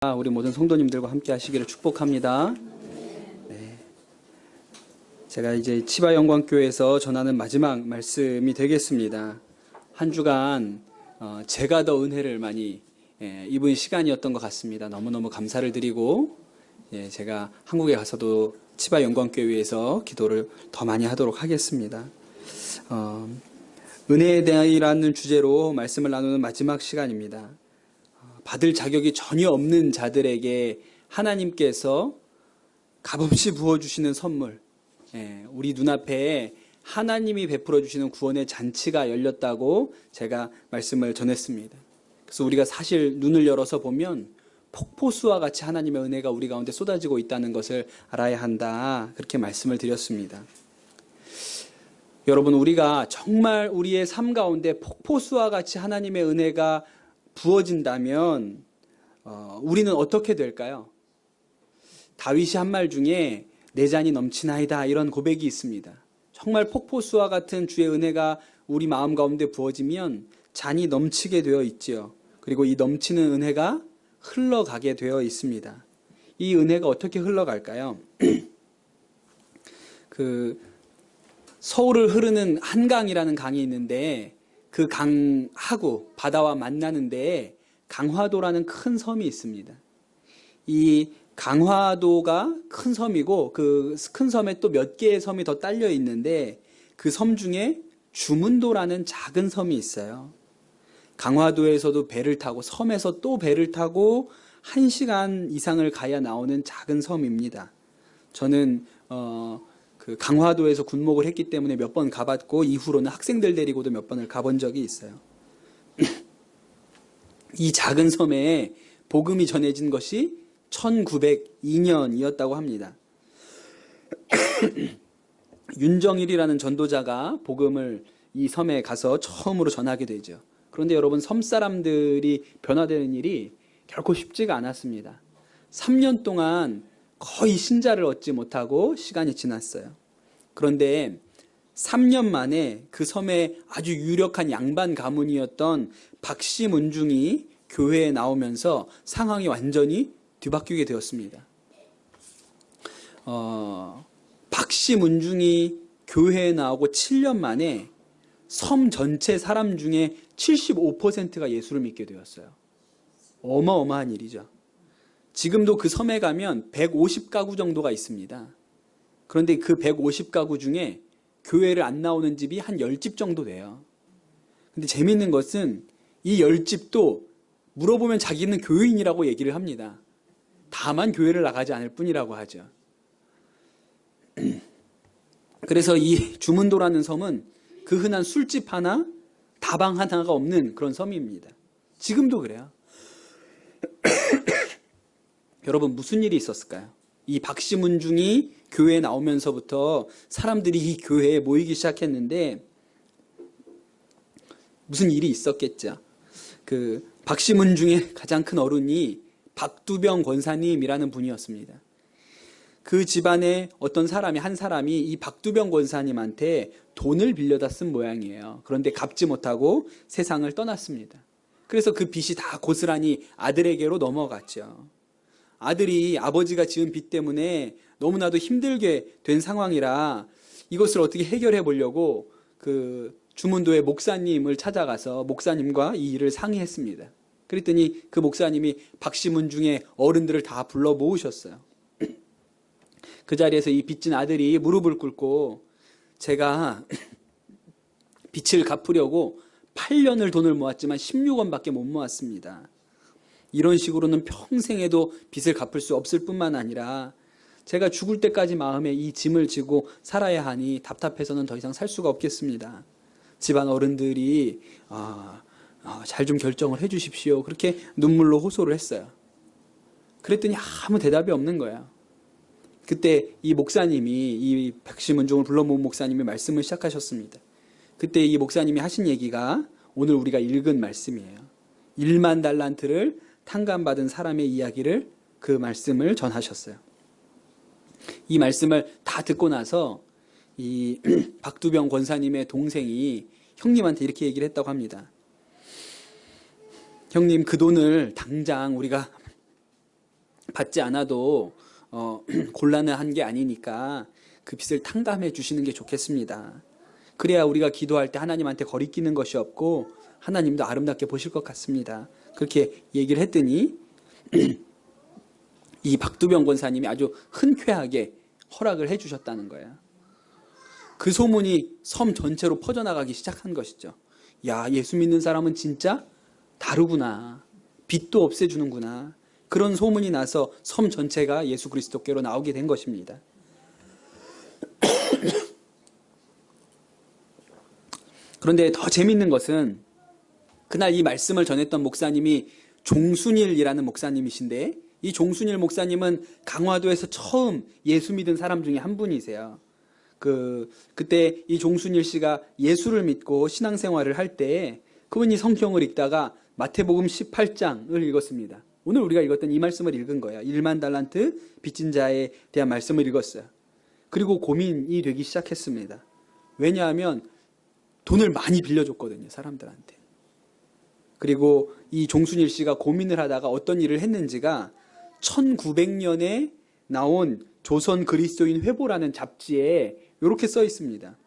우리 모든 성도님들과 함께 하시기를 축복합니다. 네. 제가 이제 치바영광교회에서 전하는 마지막 말씀이 되겠습니다. 한 주간 제가 더 은혜를 많이 입은 시간이었던 것 같습니다. 너무너무 감사를 드리고 제가 한국에 가서도 치바영광교회에서 기도를 더 많이 하도록 하겠습니다. 은혜에 대하여라는 주제로 말씀을 나누는 마지막 시간입니다. 받을 자격이 전혀 없는 자들에게 하나님께서 값없이 부어주시는 선물, 우리 눈앞에 하나님이 베풀어 주시는 구원의 잔치가 열렸다고 제가 말씀을 전했습니다. 그래서 우리가 사실 눈을 열어서 보면 폭포수와 같이 하나님의 은혜가 우리 가운데 쏟아지고 있다는 것을 알아야 한다, 그렇게 말씀을 드렸습니다. 여러분, 우리가 정말 우리의 삶 가운데 폭포수와 같이 하나님의 은혜가 부어진다면 우리는 어떻게 될까요? 다윗이 한 말 중에 내 잔이 넘치나이다, 이런 고백이 있습니다. 정말 폭포수와 같은 주의 은혜가 우리 마음 가운데 부어지면 잔이 넘치게 되어 있지요. 그리고 이 넘치는 은혜가 흘러가게 되어 있습니다. 이 은혜가 어떻게 흘러갈까요? 서울을 흐르는 한강이라는 강이 있는데 그 강하고 바다와 만나는 데에 강화도라는 큰 섬이 있습니다. 이 강화도가 큰 섬이고 그 큰 섬에 또 몇 개의 섬이 더 딸려 있는데 그 섬 중에 주문도라는 작은 섬이 있어요. 강화도에서도 배를 타고 섬에서 또 배를 타고 1시간 이상을 가야 나오는 작은 섬입니다. 저는 그 강화도에서 군목을 했기 때문에 몇 번 가봤고 이후로는 학생들 데리고도 몇 번을 가본 적이 있어요. 이 작은 섬에 복음이 전해진 것이 1902년이었다고 합니다. 윤정일이라는 전도자가 복음을 이 섬에 가서 처음으로 전하게 되죠. 그런데 여러분, 섬 사람들이 변화되는 일이 결코 쉽지가 않았습니다. 3년 동안 거의 신자를 얻지 못하고 시간이 지났어요. 그런데 3년 만에 그 섬의 아주 유력한 양반 가문이었던 박씨문중이 교회에 나오면서 상황이 완전히 뒤바뀌게 되었습니다. 박씨문중이 교회에 나오고 7년 만에 섬 전체 사람 중에 75%가 예수를 믿게 되었어요. 어마어마한 일이죠. 지금도 그 섬에 가면 150가구 정도가 있습니다. 그런데 그 150가구 중에 교회를 안 나오는 집이 한 10집 정도 돼요. 근데 재밌는 것은 이 10집도 물어보면 자기는 교회인이라고 얘기를 합니다. 다만 교회를 나가지 않을 뿐이라고 하죠. 그래서 이 주문도라는 섬은 그 흔한 술집 하나, 다방 하나가 없는 그런 섬입니다. 지금도 그래요. 여러분, 무슨 일이 있었을까요? 이 박씨문중이 교회에 나오면서부터 사람들이 이 교회에 모이기 시작했는데 무슨 일이 있었겠죠. 그 박씨문중의 가장 큰 어른이 박두병 권사님이라는 분이었습니다. 그 집안에 어떤 사람이, 한 사람이 이 박두병 권사님한테 돈을 빌려다 쓴 모양이에요. 그런데 갚지 못하고 세상을 떠났습니다. 그래서 그 빚이 다 고스란히 아들에게로 넘어갔죠. 아들이 아버지가 지은 빚 때문에 너무나도 힘들게 된 상황이라 이것을 어떻게 해결해 보려고 그 주문도의 목사님을 찾아가서 목사님과 이 일을 상의했습니다. 그랬더니 그 목사님이 박씨문중의 어른들을 다 불러 모으셨어요. 그 자리에서 이 빚진 아들이 무릎을 꿇고 제가 빚을 갚으려고 8년을 돈을 모았지만 16원밖에 못 모았습니다. 이런 식으로는 평생에도 빚을 갚을 수 없을 뿐만 아니라 제가 죽을 때까지 마음에 이 짐을 지고 살아야 하니 답답해서는 더 이상 살 수가 없겠습니다. 집안 어른들이 잘 좀 결정을 해 주십시오. 그렇게 눈물로 호소를 했어요. 그랬더니 아무 대답이 없는 거예요. 그때 이 목사님이, 이 박씨문중을 불러 모은 목사님이 말씀을 시작하셨습니다. 그때 이 목사님이 하신 얘기가 오늘 우리가 읽은 말씀이에요. 1만 달란트를 탕감받은 사람의 이야기를, 그 말씀을 전하셨어요. 이 말씀을 다 듣고 나서 이 박두병 권사님의 동생이 형님한테 이렇게 얘기를 했다고 합니다. 형님, 그 돈을 당장 우리가 받지 않아도 곤란한 게 아니니까 그 빚을 탕감해 주시는 게 좋겠습니다. 그래야 우리가 기도할 때 하나님한테 거리끼는 것이 없고 하나님도 아름답게 보실 것 같습니다. 그렇게 얘기를 했더니 이 박두병 권사님이 아주 흔쾌하게 허락을 해주셨다는 거예요. 그 소문이 섬 전체로 퍼져나가기 시작한 것이죠. 야, 예수 믿는 사람은 진짜 다르구나. 빚도 없애주는구나. 그런 소문이 나서 섬 전체가 예수 그리스도께로 나오게 된 것입니다. 그런데 더 재밌는 것은 그날 이 말씀을 전했던 목사님이 종순일이라는 목사님이신데, 이 종순일 목사님은 강화도에서 처음 예수 믿은 사람 중에 한 분이세요. 그때 이 종순일 씨가 예수를 믿고 신앙생활을 할 때 그분이 성경을 읽다가 마태복음 18장을 읽었습니다. 오늘 우리가 읽었던 이 말씀을 읽은 거예요. 1만 달란트 빚진 자에 대한 말씀을 읽었어요. 그리고 고민이 되기 시작했습니다. 왜냐하면 돈을 많이 빌려줬거든요, 사람들한테. 그리고 이 종순일 씨가 고민을 하다가 어떤 일을 했는지가 1900년에 나온 조선 그리스도인 회보라는 잡지에 이렇게 써 있습니다.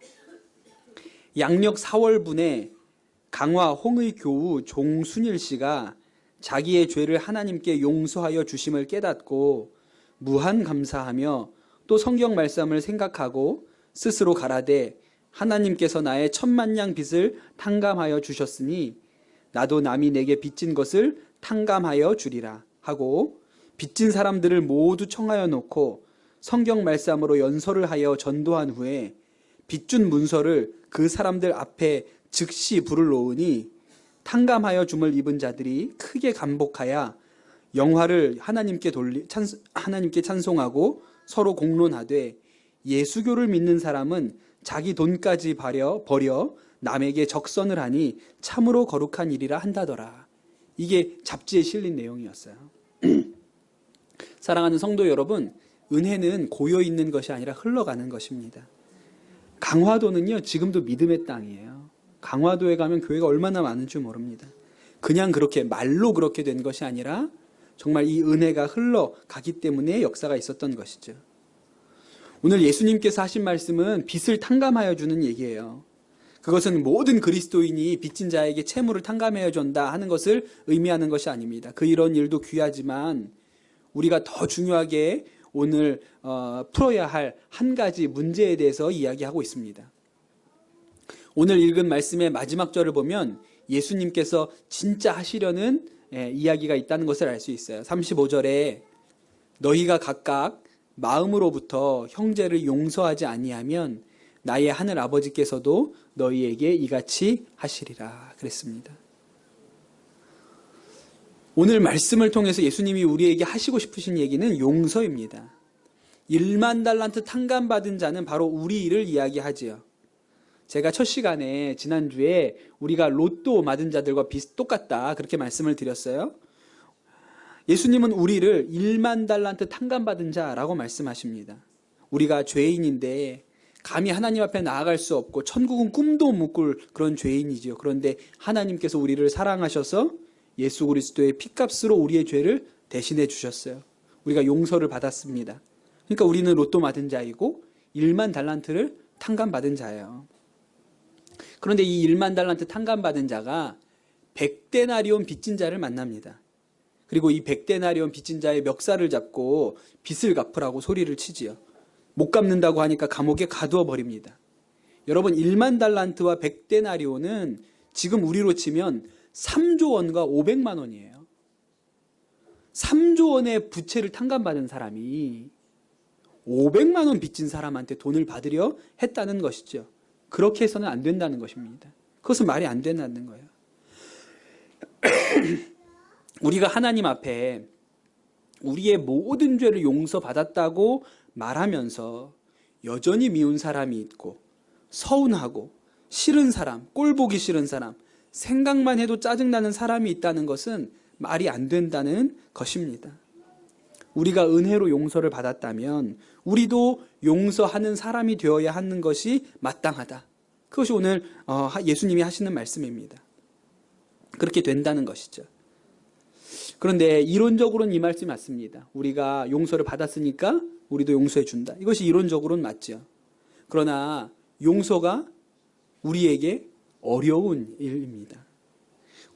양력 4월분에 강화 홍의 교우 종순일 씨가 자기의 죄를 하나님께 용서하여 주심을 깨닫고 무한 감사하며 또 성경 말씀을 생각하고 스스로 가라되 하나님께서 나의 10,000냥 빚을 탕감하여 주셨으니 나도 남이 내게 빚진 것을 탕감하여 주리라 하고 빚진 사람들을 모두 청하여 놓고 성경 말씀으로 연설을 하여 전도한 후에 빚준 문서를 그 사람들 앞에 즉시 불을 놓으니 탕감하여 줌을 입은 자들이 크게 감복하여 영화를 하나님께 찬송하고 서로 공론하되 예수교를 믿는 사람은 자기 돈까지 버려 남에게 적선을 하니 참으로 거룩한 일이라 한다더라. 이게 잡지에 실린 내용이었어요. 사랑하는 성도 여러분, 은혜는 고여있는 것이 아니라 흘러가는 것입니다. 강화도는요, 지금도 믿음의 땅이에요. 강화도에 가면 교회가 얼마나 많은 줄 모릅니다. 그냥 그렇게 말로 그렇게 된 것이 아니라 정말 이 은혜가 흘러가기 때문에 역사가 있었던 것이죠. 오늘 예수님께서 하신 말씀은 빚을 탕감하여 주는 얘기예요. 그것은 모든 그리스도인이 빚진 자에게 채무를 탕감하여 준다 하는 것을 의미하는 것이 아닙니다. 이런 일도 귀하지만 우리가 더 중요하게 오늘 풀어야 할 한 가지 문제에 대해서 이야기하고 있습니다. 오늘 읽은 말씀의 마지막 절을 보면 예수님께서 진짜 하시려는 이야기가 있다는 것을 알 수 있어요. 35절에 너희가 각각 마음으로부터 형제를 용서하지 아니하면 나의 하늘 아버지께서도 너희에게 이같이 하시리라 그랬습니다. 오늘 말씀을 통해서 예수님이 우리에게 하시고 싶으신 얘기는 용서입니다. 1만 달란트 탕감받은 자는 바로 우리를 이야기하지요. 제가 첫 시간에 지난주에 우리가 로또 맞은 자들과 똑같다 그렇게 말씀을 드렸어요. 예수님은 우리를 1만 달란트 탕감받은 자라고 말씀하십니다. 우리가 죄인인데 감히 하나님 앞에 나아갈 수 없고 천국은 꿈도 못 꿀 그런 죄인이지요. 그런데 하나님께서 우리를 사랑하셔서 예수 그리스도의 피값으로 우리의 죄를 대신해 주셨어요. 우리가 용서를 받았습니다. 그러니까 우리는 로또 맞은 자이고 1만 달란트를 탕감받은 자예요. 그런데 이 1만 달란트 탕감받은 자가 100데나리온 빚진 자를 만납니다. 그리고 이 100데나리온 빚진 자의 멱살을 잡고 빚을 갚으라고 소리를 치지요. 못 갚는다고 하니까 감옥에 가두어 버립니다. 여러분, 1만 달란트와 100데나리온은 지금 우리로 치면 3조 원과 500만 원이에요. 3조 원의 부채를 탕감받은 사람이 500만 원 빚진 사람한테 돈을 받으려 했다는 것이죠. 그렇게 해서는 안 된다는 것입니다. 그것은 말이 안 된다는 거예요. 우리가 하나님 앞에 우리의 모든 죄를 용서받았다고 말하면서 여전히 미운 사람이 있고 서운하고 싫은 사람, 꼴 보기 싫은 사람, 생각만 해도 짜증나는 사람이 있다는 것은 말이 안 된다는 것입니다. 우리가 은혜로 용서를 받았다면 우리도 용서하는 사람이 되어야 하는 것이 마땅하다. 그것이 오늘 예수님이 하시는 말씀입니다. 그렇게 된다는 것이죠. 그런데 이론적으로는 이 말씀이 맞습니다. 우리가 용서를 받았으니까 우리도 용서해 준다. 이것이 이론적으로는 맞죠. 그러나 용서가 우리에게 어려운 일입니다.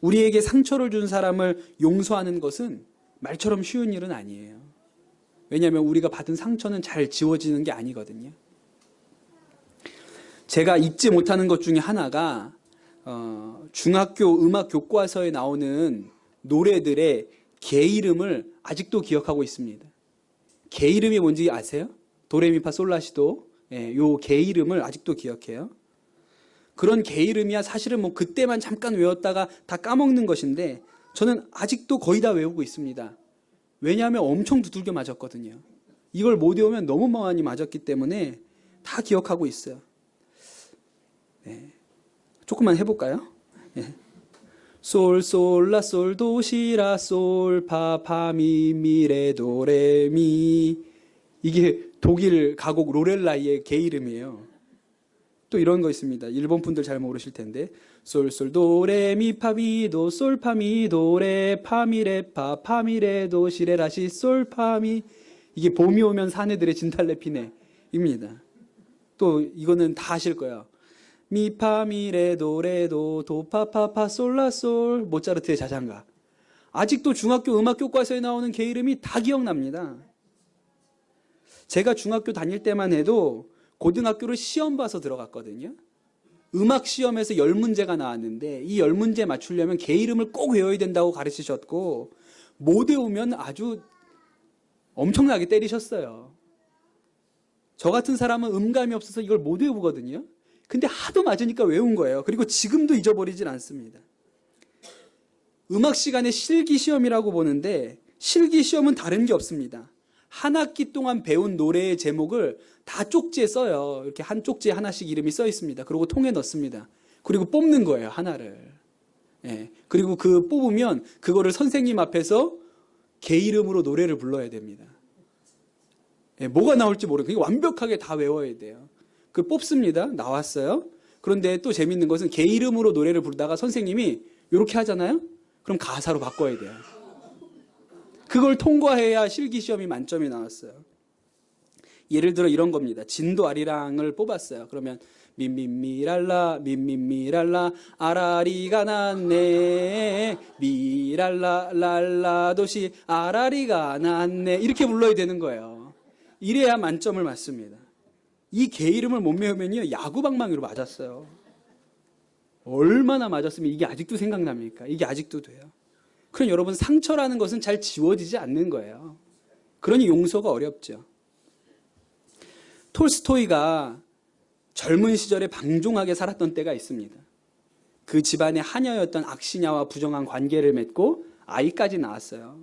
우리에게 상처를 준 사람을 용서하는 것은 말처럼 쉬운 일은 아니에요. 왜냐하면 우리가 받은 상처는 잘 지워지는 게 아니거든요. 제가 잊지 못하는 것 중에 하나가 중학교 음악 교과서에 나오는 노래들의 개 이름을 아직도 기억하고 있습니다. 개 이름이 뭔지 아세요? 도레미파 솔라시도. 요 개 이름을 아직도 기억해요. 그런 개 이름이야 사실은 뭐 그때만 잠깐 외웠다가 다 까먹는 것인데 저는 아직도 거의 다 외우고 있습니다. 왜냐하면 엄청 두들겨 맞았거든요. 이걸 못 외우면 너무 많이 맞았기 때문에 다 기억하고 있어요. 조금만 해볼까요? 솔, 솔, 라, 솔, 도, 시, 라, 솔, 파, 파, 미, 미, 레, 도, 레, 미. 이게 독일 가곡 로렐라이의 개 이름이에요. 또 이런 거 있습니다. 일본 분들 잘 모르실 텐데. 솔, 솔, 도, 레, 미, 파, 미, 도, 솔, 파, 미, 도, 레, 파, 미, 레, 파, 파, 미, 레, 도, 시, 레, 라, 시, 솔, 파, 미. 이게 봄이 오면 사내들의 진달래피네입니다. 또 이거는 다 아실 거예요. 미, 파, 미, 레, 도, 레, 도, 도, 파, 파, 파, 솔, 라, 솔. 모차르트의 자장가. 아직도 중학교 음악 교과서에 나오는 개 이름이 다 기억납니다. 제가 중학교 다닐 때만 해도 고등학교를 시험 봐서 들어갔거든요. 음악 시험에서 10문제가 나왔는데 이 10문제 맞추려면 개 이름을 꼭 외워야 된다고 가르치셨고 못 외우면 아주 엄청나게 때리셨어요. 저 같은 사람은 음감이 없어서 이걸 못 외우거든요. 근데 하도 맞으니까 외운 거예요. 그리고 지금도 잊어버리진 않습니다. 음악 시간에 실기시험이라고 보는데 실기시험은 다른 게 없습니다. 한 학기 동안 배운 노래의 제목을 다 쪽지에 써요. 이렇게 한 쪽지에 하나씩 이름이 써 있습니다. 그리고 통에 넣습니다. 그리고 뽑는 거예요, 하나를. 그리고 그 뽑으면 그거를 선생님 앞에서 개 이름으로 노래를 불러야 됩니다. 뭐가 나올지 모르고 그게 완벽하게 다 외워야 돼요. 그 뽑습니다. 나왔어요. 그런데 또 재밌는 것은 개 이름으로 노래를 부르다가 선생님이 이렇게 하잖아요. 그럼 가사로 바꿔야 돼요. 그걸 통과해야 실기시험이 만점이 나왔어요. 예를 들어 이런 겁니다. 진도 아리랑을 뽑았어요. 그러면 민민미랄라 민민미랄라 아라리가 났네 미랄라 랄라 도시 아라리가 났네 이렇게 불러야 되는 거예요. 이래야 만점을 맞습니다. 이 개 이름을 못 외우면요 야구방망이로 맞았어요. 얼마나 맞았으면 이게 아직도 생각납니까? 이게 아직도 돼요. 그럼 여러분 상처라는 것은 잘 지워지지 않는 거예요. 그러니 용서가 어렵죠. 톨스토이가 젊은 시절에 방종하게 살았던 때가 있습니다. 그 집안의 하녀였던 악시냐와 부정한 관계를 맺고 아이까지 낳았어요.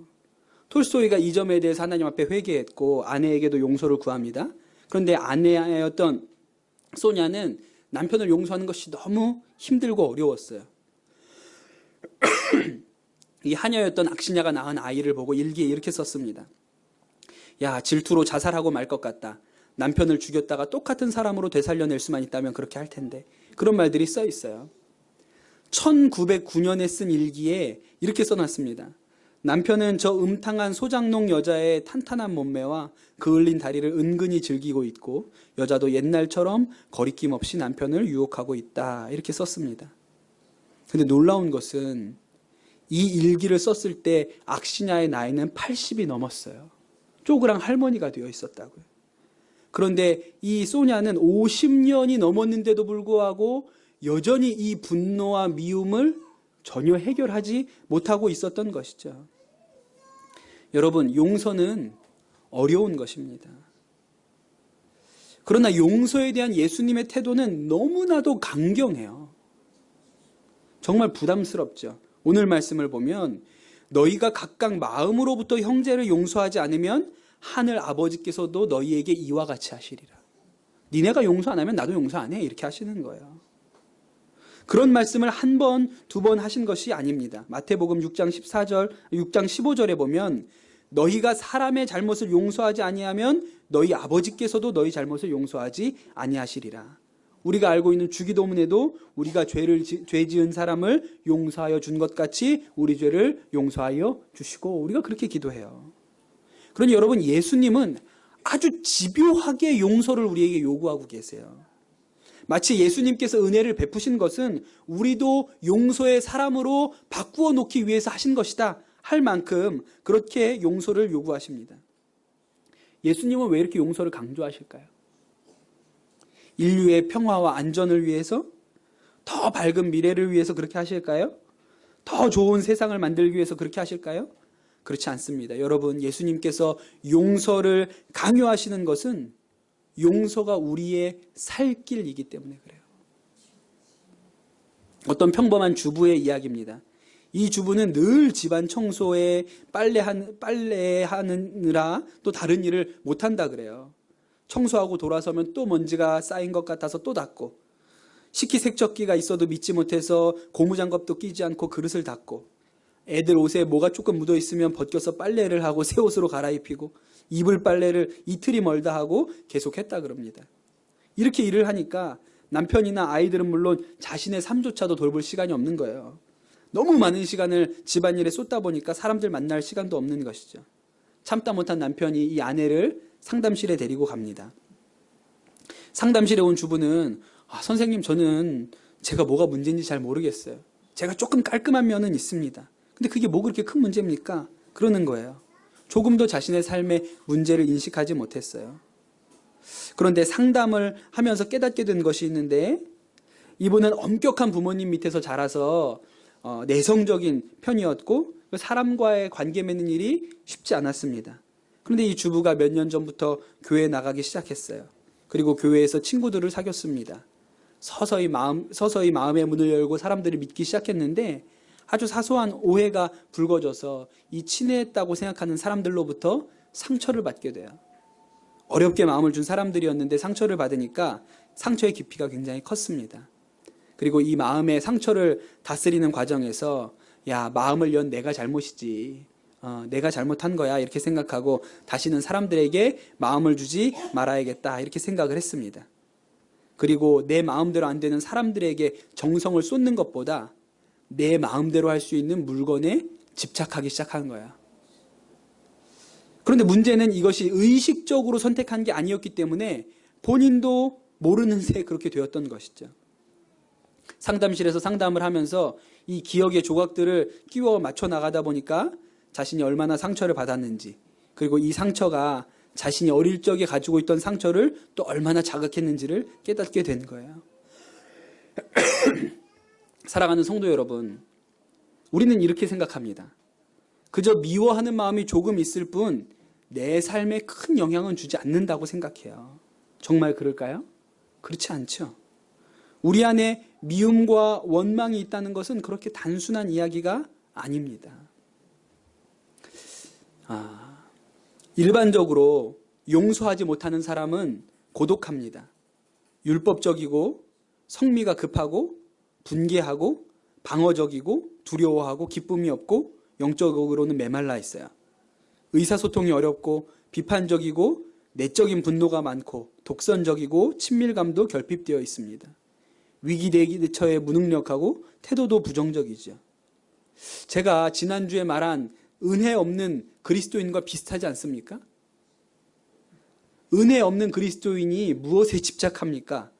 톨스토이가 이 점에 대해서 하나님 앞에 회개했고 아내에게도 용서를 구합니다. 그런데 아내였던 소냐는 남편을 용서하는 것이 너무 힘들고 어려웠어요. 이 하녀였던 악시냐가 낳은 아이를 보고 일기에 이렇게 썼습니다. 야, 질투로 자살하고 말 것 같다. 남편을 죽였다가 똑같은 사람으로 되살려낼 수만 있다면 그렇게 할 텐데. 그런 말들이 써 있어요. 1909년에 쓴 일기에 이렇게 써놨습니다. 남편은 저 음탕한 소장농 여자의 탄탄한 몸매와 그을린 다리를 은근히 즐기고 있고 여자도 옛날처럼 거리낌 없이 남편을 유혹하고 있다. 이렇게 썼습니다. 근데 놀라운 것은 이 일기를 썼을 때 악시냐의 나이는 80이 넘었어요. 쪼그랑 할머니가 되어 있었다고요. 그런데 이 소냐는 50년이 넘었는데도 불구하고 여전히 이 분노와 미움을 전혀 해결하지 못하고 있었던 것이죠. 여러분, 용서는 어려운 것입니다. 그러나 용서에 대한 예수님의 태도는 너무나도 강경해요. 정말 부담스럽죠. 오늘 말씀을 보면 너희가 각각 마음으로부터 형제를 용서하지 않으면 하늘 아버지께서도 너희에게 이와 같이 하시리라. 니네가 용서 안 하면 나도 용서 안 해. 이렇게 하시는 거예요. 그런 말씀을 한 번, 두 번 하신 것이 아닙니다. 마태복음 6장 15절에 보면 너희가 사람의 잘못을 용서하지 아니하면 너희 아버지께서도 너희 잘못을 용서하지 아니하시리라. 우리가 알고 있는 주기도문에도 우리가 죄 지은 사람을 용서하여 준 것 같이 우리 죄를 용서하여 주시고, 우리가 그렇게 기도해요. 그러니 여러분, 예수님은 아주 집요하게 용서를 우리에게 요구하고 계세요. 마치 예수님께서 은혜를 베푸신 것은 우리도 용서의 사람으로 바꾸어 놓기 위해서 하신 것이다 할 만큼 그렇게 용서를 요구하십니다. 예수님은 왜 이렇게 용서를 강조하실까요? 인류의 평화와 안전을 위해서? 더 밝은 미래를 위해서 그렇게 하실까요? 더 좋은 세상을 만들기 위해서 그렇게 하실까요? 그렇지 않습니다. 여러분, 예수님께서 용서를 강요하시는 것은 용서가 우리의 살 길이기 때문에 그래요. 어떤 평범한 주부의 이야기입니다. 이 주부는 늘 집안 청소에 빨래하느라 또 다른 일을 못한다 그래요. 청소하고 돌아서면 또 먼지가 쌓인 것 같아서 또 닦고, 식기세척기가 있어도 믿지 못해서 고무장갑도 끼지 않고 그릇을 닦고, 애들 옷에 뭐가 조금 묻어 있으면 벗겨서 빨래를 하고 새 옷으로 갈아입히고, 이불 빨래를 이틀이 멀다 하고 계속했다 그럽니다. 이렇게 일을 하니까 남편이나 아이들은 물론 자신의 삶조차도 돌볼 시간이 없는 거예요. 너무 많은 시간을 집안일에 쏟다 보니까 사람들 만날 시간도 없는 것이죠. 참다 못한 남편이 이 아내를 상담실에 데리고 갑니다. 상담실에 온 주부는 선생님, 저는 제가 뭐가 문제인지 잘 모르겠어요. 제가 조금 깔끔한 면은 있습니다. 근데 그게 뭐 그렇게 큰 문제입니까? 그러는 거예요. 조금도 자신의 삶의 문제를 인식하지 못했어요. 그런데 상담을 하면서 깨닫게 된 것이 있는데, 이분은 엄격한 부모님 밑에서 자라서 내성적인 편이었고 사람과의 관계 맺는 일이 쉽지 않았습니다. 그런데 이 주부가 몇 년 전부터 교회에 나가기 시작했어요. 그리고 교회에서 친구들을 사귀었습니다. 서서히 마음의 문을 열고 사람들을 믿기 시작했는데, 아주 사소한 오해가 불거져서 이 친해했다고 생각하는 사람들로부터 상처를 받게 돼요. 어렵게 마음을 준 사람들이었는데 상처를 받으니까 상처의 깊이가 굉장히 컸습니다. 그리고 이 마음의 상처를 다스리는 과정에서, 야, 마음을 연 내가 잘못이지, 내가 잘못한 거야, 이렇게 생각하고 다시는 사람들에게 마음을 주지 말아야겠다, 이렇게 생각을 했습니다. 그리고 내 마음대로 안 되는 사람들에게 정성을 쏟는 것보다 내 마음대로 할 수 있는 물건에 집착하기 시작한 거야. 그런데 문제는 이것이 의식적으로 선택한 게 아니었기 때문에 본인도 모르는 새 그렇게 되었던 것이죠. 상담실에서 상담을 하면서 이 기억의 조각들을 끼워 맞춰 나가다 보니까 자신이 얼마나 상처를 받았는지, 그리고 이 상처가 자신이 어릴 적에 가지고 있던 상처를 또 얼마나 자극했는지를 깨닫게 된 거예요. 사랑하는 성도 여러분, 우리는 이렇게 생각합니다. 그저 미워하는 마음이 조금 있을 뿐 내 삶에 큰 영향은 주지 않는다고 생각해요. 정말 그럴까요? 그렇지 않죠. 우리 안에 미움과 원망이 있다는 것은 그렇게 단순한 이야기가 아닙니다. 일반적으로 용서하지 못하는 사람은 고독합니다. 율법적이고 성미가 급하고 분개하고 방어적이고 두려워하고 기쁨이 없고 영적으로는 메말라 있어요. 의사소통이 어렵고 비판적이고 내적인 분노가 많고 독선적이고 친밀감도 결핍되어 있습니다. 위기 대처에 무능력하고 태도도 부정적이죠. 제가 지난주에 말한 은혜 없는 그리스도인과 비슷하지 않습니까? 은혜 없는 그리스도인이 무엇에 집착합니까?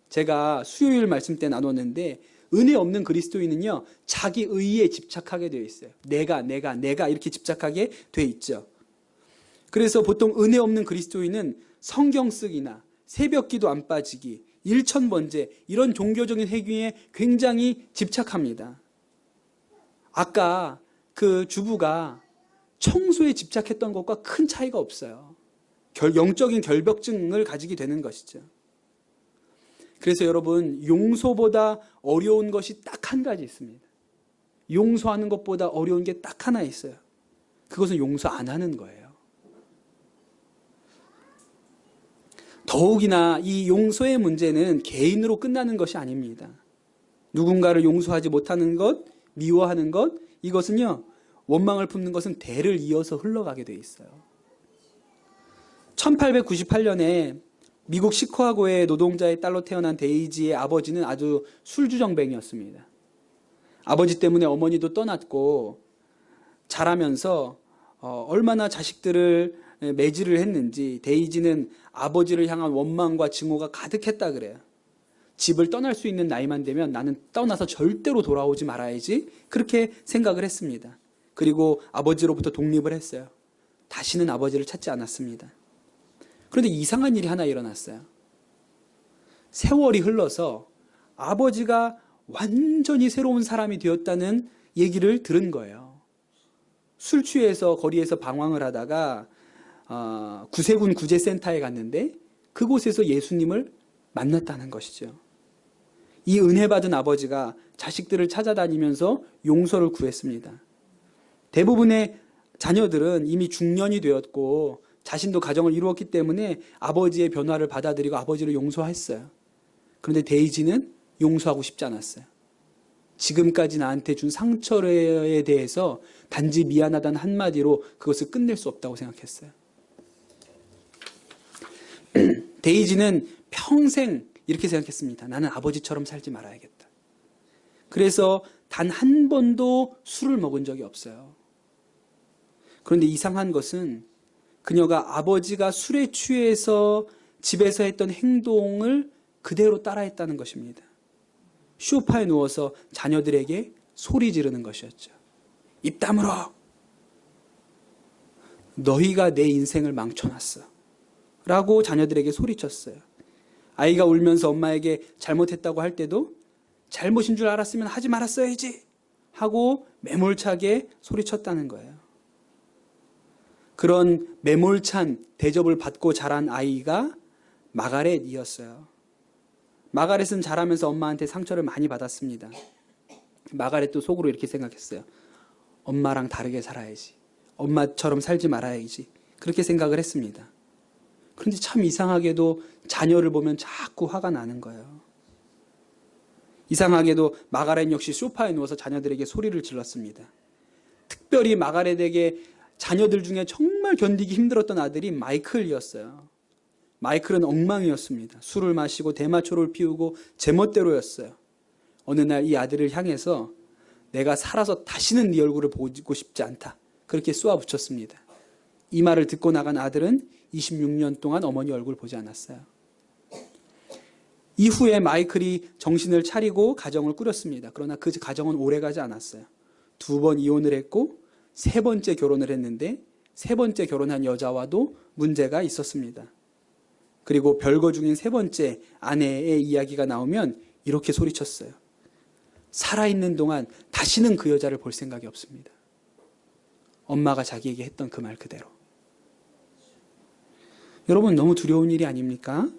제가 수요일 말씀 때 나눴는데, 은혜 없는 그리스도인은요, 자기 의에 집착하게 되어 있어요. 내가 이렇게 집착하게 되어 있죠. 그래서 보통 은혜 없는 그리스도인은 성경 쓰기나 새벽 기도 안 빠지기, 일천번제, 이런 종교적인 행위에 굉장히 집착합니다. 아까 그 주부가 청소에 집착했던 것과 큰 차이가 없어요. 영적인 결벽증을 가지게 되는 것이죠. 그래서 여러분, 용서보다 어려운 것이 딱 한 가지 있습니다. 용서하는 것보다 어려운 게 딱 하나 있어요. 그것은 용서 안 하는 거예요. 더욱이나 이 용서의 문제는 개인으로 끝나는 것이 아닙니다. 누군가를 용서하지 못하는 것, 미워하는 것, 이것은요, 원망을 품는 것은 대를 이어서 흘러가게 돼 있어요. 1898년에 미국 시카고의 노동자의 딸로 태어난 데이지의 아버지는 아주 술주정뱅이였습니다. 아버지 때문에 어머니도 떠났고 자라면서 얼마나 자식들을 매질을 했는지 데이지는 아버지를 향한 원망과 증오가 가득했다 그래요. 집을 떠날 수 있는 나이만 되면 나는 떠나서 절대로 돌아오지 말아야지 그렇게 생각을 했습니다. 그리고 아버지로부터 독립을 했어요. 다시는 아버지를 찾지 않았습니다. 그런데 이상한 일이 하나 일어났어요. 세월이 흘러서 아버지가 완전히 새로운 사람이 되었다는 얘기를 들은 거예요. 술 취해서 거리에서 방황을 하다가 구세군 구제센터에 갔는데 그곳에서 예수님을 만났다는 것이죠. 이 은혜 받은 아버지가 자식들을 찾아다니면서 용서를 구했습니다. 대부분의 자녀들은 이미 중년이 되었고 자신도 가정을 이루었기 때문에 아버지의 변화를 받아들이고 아버지를 용서했어요. 그런데 데이지는 용서하고 싶지 않았어요. 지금까지 나한테 준 상처에 대해서 단지 미안하다는 한마디로 그것을 끝낼 수 없다고 생각했어요. 데이지는 평생 이렇게 생각했습니다. 나는 아버지처럼 살지 말아야겠다. 그래서 단 한 번도 술을 먹은 적이 없어요. 그런데 이상한 것은 그녀가 아버지가 술에 취해서 집에서 했던 행동을 그대로 따라했다는 것입니다. 소파에 누워서 자녀들에게 소리 지르는 것이었죠. 입 다물어! 너희가 내 인생을 망쳐놨어. 라고 자녀들에게 소리쳤어요. 아이가 울면서 엄마에게 잘못했다고 할 때도 잘못인 줄 알았으면 하지 말았어야지 하고 매몰차게 소리쳤다는 거예요. 그런 매몰찬 대접을 받고 자란 아이가 마가렛이었어요. 마가렛은 자라면서 엄마한테 상처를 많이 받았습니다. 마가렛도 속으로 이렇게 생각했어요. 엄마랑 다르게 살아야지. 엄마처럼 살지 말아야지. 그렇게 생각을 했습니다. 그런데 참 이상하게도 자녀를 보면 자꾸 화가 나는 거예요. 이상하게도 마가렛 역시 소파에 누워서 자녀들에게 소리를 질렀습니다. 특별히 마가렛에게 자녀들 중에 정말 견디기 힘들었던 아들이 마이클이었어요. 마이클은 엉망이었습니다. 술을 마시고 대마초를 피우고 제멋대로였어요. 어느 날 이 아들을 향해서 내가 살아서 다시는 네 얼굴을 보고 싶지 않다. 그렇게 쏘아붙였습니다. 이 말을 듣고 나간 아들은 26년 동안 어머니 얼굴 보지 않았어요. 이후에 마이클이 정신을 차리고 가정을 꾸렸습니다. 그러나 그 가정은 오래가지 않았어요. 2번 이혼을 했고 3번째 결혼을 했는데 3번째 결혼한 여자와도 문제가 있었습니다. 그리고 별거 중인 3번째 아내의 이야기가 나오면 이렇게 소리쳤어요. 살아있는 동안 다시는 그 여자를 볼 생각이 없습니다. 엄마가 자기에게 했던 그 말 그대로. 여러분 너무 두려운 일이 아닙니까?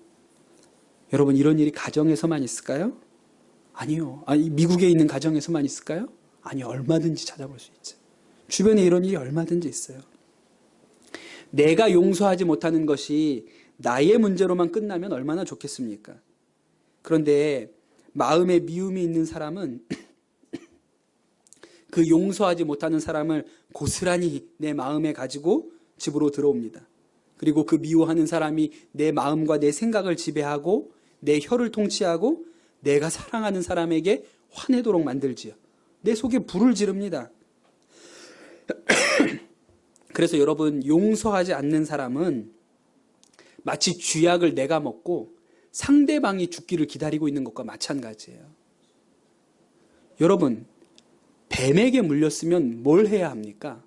여러분 이런 일이 가정에서만 있을까요? 아니요. 미국에 있는 가정에서만 있을까요? 아니요. 얼마든지 찾아볼 수 있죠. 주변에 이런 일이 얼마든지 있어요. 내가 용서하지 못하는 것이 나의 문제로만 끝나면 얼마나 좋겠습니까? 그런데 마음에 미움이 있는 사람은 그 용서하지 못하는 사람을 고스란히 내 마음에 가지고 집으로 들어옵니다. 그리고 그 미워하는 사람이 내 마음과 내 생각을 지배하고 내 혀를 통치하고 내가 사랑하는 사람에게 화내도록 만들지요. 내 속에 불을 지릅니다. 그래서 여러분 용서하지 않는 사람은 마치 쥐약을 내가 먹고 상대방이 죽기를 기다리고 있는 것과 마찬가지예요. 여러분 뱀에게 물렸으면 뭘 해야 합니까?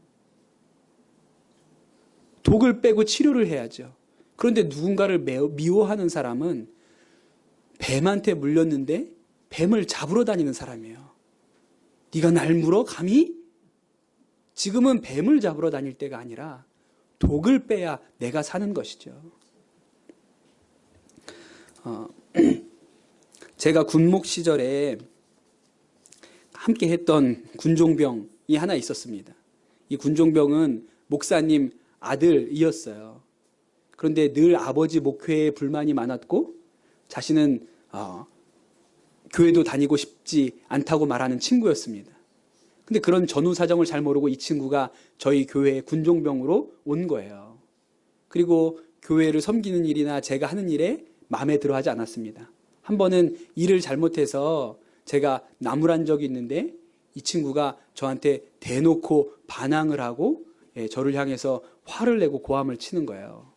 독을 빼고 치료를 해야죠. 그런데 누군가를 미워하는 사람은 뱀한테 물렸는데 뱀을 잡으러 다니는 사람이에요. 네가 날 물어? 감히? 지금은 뱀을 잡으러 다닐 때가 아니라 독을 빼야 내가 사는 것이죠. 제가 군목 시절에 함께 했던 군종병이 하나 있었습니다. 이 군종병은 목사님 아들이었어요. 그런데 늘 아버지 목회에 불만이 많았고 자신은 교회도 다니고 싶지 않다고 말하는 친구였습니다. 근데 그런 전후 사정을 잘 모르고 이 친구가 저희 교회에 군종병으로 온 거예요. 그리고 교회를 섬기는 일이나 제가 하는 일에 마음에 들어 하지 않았습니다. 한 번은 일을 잘못해서 제가 나무란 적이 있는데 이 친구가 저한테 대놓고 반항을 하고 저를 향해서 화를 내고 고함을 치는 거예요.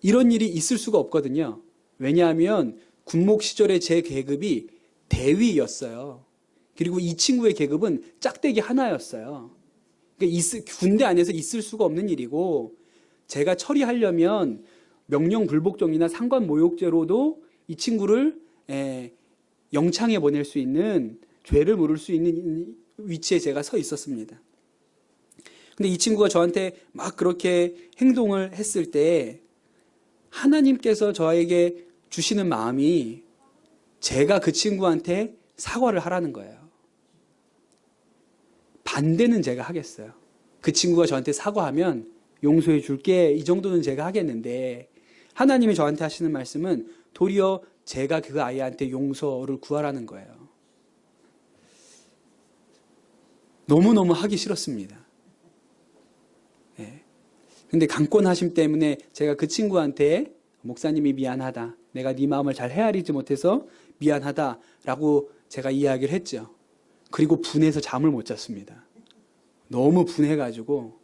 이런 일이 있을 수가 없거든요. 왜냐하면 군목 시절에 제 계급이 대위였어요. 그리고 이 친구의 계급은 짝대기 하나였어요. 그러니까 군대 안에서 있을 수가 없는 일이고, 제가 처리하려면 명령불복종이나 상관모욕죄로도 이 친구를 영창에 보낼 수 있는, 죄를 물을 수 있는 위치에 제가 서 있었습니다. 근데 이 친구가 저한테 막 그렇게 행동을 했을 때 하나님께서 저에게 주시는 마음이 제가 그 친구한테 사과를 하라는 거예요. 반대는 제가 하겠어요. 그 친구가 저한테 사과하면 용서해 줄게, 이 정도는 제가 하겠는데, 하나님이 저한테 하시는 말씀은 도리어 제가 그 아이한테 용서를 구하라는 거예요. 너무너무 하기 싫었습니다. 근데 강권하심 때문에 제가 그 친구한테 목사님이 미안하다, 내가 네 마음을 잘 헤아리지 못해서 미안하다라고 제가 이야기를 했죠. 그리고 분해서 잠을 못 잤습니다. 너무 분해가지고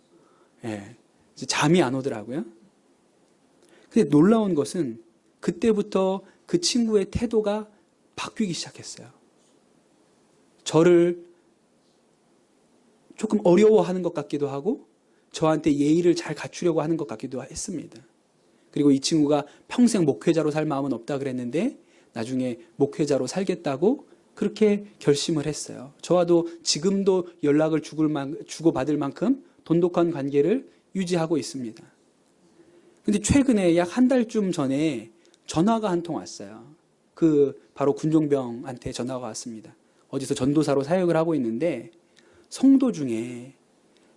이제 잠이 안 오더라고요. 근데 놀라운 것은 그때부터 그 친구의 태도가 바뀌기 시작했어요. 저를 조금 어려워하는 것 같기도 하고 저한테 예의를 잘 갖추려고 하는 것 같기도 했습니다. 그리고 이 친구가 평생 목회자로 살 마음은 없다 그랬는데 나중에 목회자로 살겠다고 그렇게 결심을 했어요. 저와도 지금도 연락을 주고받을 만큼 돈독한 관계를 유지하고 있습니다. 근데 최근에 약 한 달쯤 전에 전화가 한 통 왔어요. 바로 군종병한테 전화가 왔습니다. 어디서 전도사로 사역을 하고 있는데 성도 중에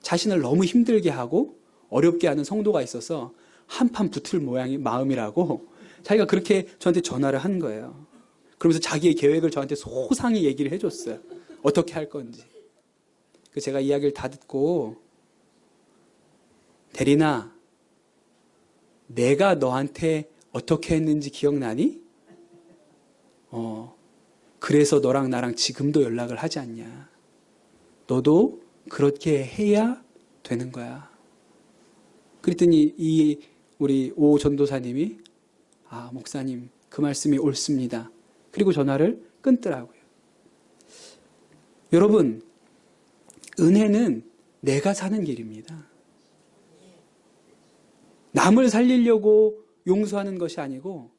자신을 너무 힘들게 하고 어렵게 하는 성도가 있어서 한판 붙을 마음이라고 자기가 그렇게 저한테 전화를 한 거예요. 그러면서 자기의 계획을 저한테 소상히 얘기를 해줬어요. 어떻게 할 건지. 제가 이야기를 다 듣고, 대리나, 내가 너한테 어떻게 했는지 기억나니? 그래서 너랑 나랑 지금도 연락을 하지 않냐. 너도 그렇게 해야 되는 거야. 그랬더니 우리 오 전도사님이 목사님 그 말씀이 옳습니다. 그리고 전화를 끊더라고요. 여러분, 은혜는 내가 사는 길입니다. 남을 살리려고 용서하는 것이 아니고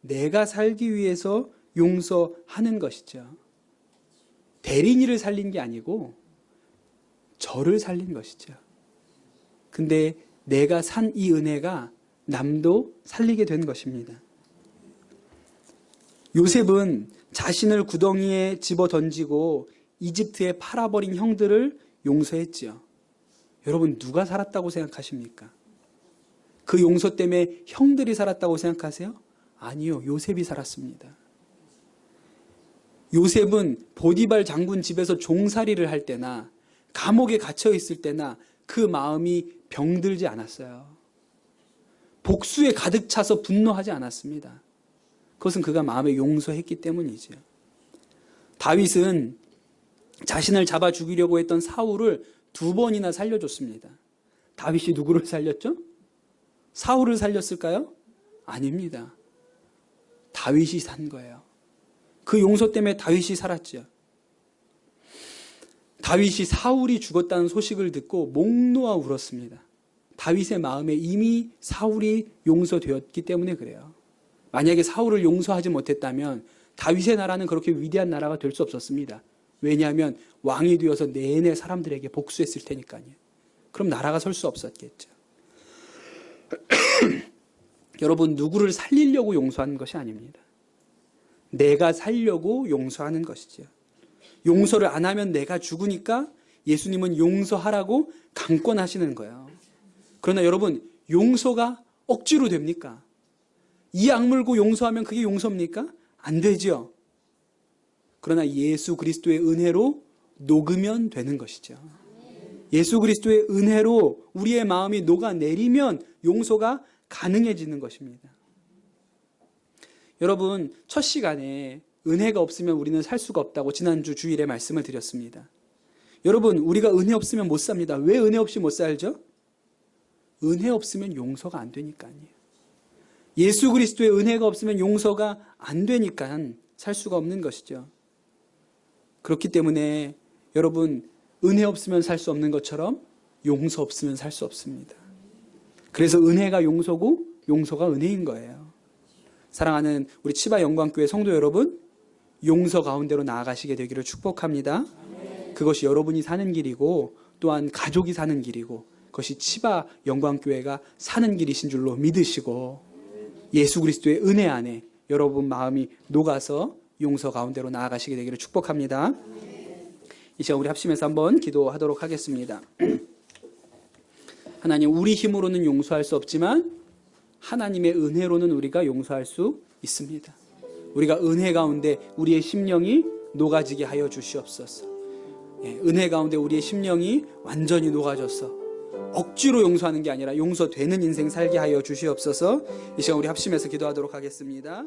내가 살기 위해서 용서하는 것이죠. 대리인을 살린 게 아니고 저를 살린 것이죠. 근데 내가 산 이 은혜가 남도 살리게 된 것입니다. 요셉은 자신을 구덩이에 집어 던지고 이집트에 팔아버린 형들을 용서했지요. 여러분, 누가 살았다고 생각하십니까? 그 용서 때문에 형들이 살았다고 생각하세요? 아니요, 요셉이 살았습니다. 요셉은 보디발 장군 집에서 종살이를 할 때나 감옥에 갇혀 있을 때나 그 마음이 병들지 않았어요. 복수에 가득 차서 분노하지 않았습니다. 그것은 그가 마음에 용서했기 때문이죠. 다윗은 자신을 잡아 죽이려고 했던 사울을 2번이나 살려줬습니다. 다윗이 누구를 살렸죠? 사울을 살렸을까요? 아닙니다. 다윗이 산 거예요. 그 용서 때문에 다윗이 살았죠. 다윗이 사울이 죽었다는 소식을 듣고 목 놓아 울었습니다. 다윗의 마음에 이미 사울이 용서되었기 때문에 그래요. 만약에 사울을 용서하지 못했다면 다윗의 나라는 그렇게 위대한 나라가 될 수 없었습니다. 왜냐하면 왕이 되어서 내내 사람들에게 복수했을 테니까요. 그럼 나라가 설 수 없었겠죠. 여러분, 누구를 살리려고 용서하는 것이 아닙니다. 내가 살려고 용서하는 것이죠. 용서를 안 하면 내가 죽으니까 예수님은 용서하라고 강권하시는 거예요. 그러나 여러분, 용서가 억지로 됩니까? 이 악물고 용서하면 그게 용서입니까? 안 되죠. 그러나 예수 그리스도의 은혜로 녹으면 되는 것이죠. 예수 그리스도의 은혜로 우리의 마음이 녹아내리면 용서가 가능해지는 것입니다. 여러분, 첫 시간에 은혜가 없으면 우리는 살 수가 없다고 지난주 주일에 말씀을 드렸습니다. 여러분, 우리가 은혜 없으면 못 삽니다. 왜 은혜 없이 못 살죠? 은혜 없으면 용서가 안 되니까요. 예수 그리스도의 은혜가 없으면 용서가 안 되니까 살 수가 없는 것이죠. 그렇기 때문에 여러분, 은혜 없으면 살 수 없는 것처럼 용서 없으면 살 수 없습니다. 그래서 은혜가 용서고 용서가 은혜인 거예요. 사랑하는 우리 치바 영광교회 성도 여러분, 용서 가운데로 나아가시게 되기를 축복합니다. 그것이 여러분이 사는 길이고 또한 가족이 사는 길이고 그것이 치바 영광교회가 사는 길이신 줄로 믿으시고 예수 그리스도의 은혜 안에 여러분 마음이 녹아서 용서 가운데로 나아가시게 되기를 축복합니다. 이 시간 우리 합심해서 한번 기도하도록 하겠습니다. 하나님, 우리 힘으로는 용서할 수 없지만 하나님의 은혜로는 우리가 용서할 수 있습니다. 우리가 은혜 가운데 우리의 심령이 녹아지게 하여 주시옵소서. 은혜 가운데 우리의 심령이 완전히 녹아져서 억지로 용서하는 게 아니라 용서되는 인생 살게 하여 주시옵소서. 이 시간 우리 합심해서 기도하도록 하겠습니다.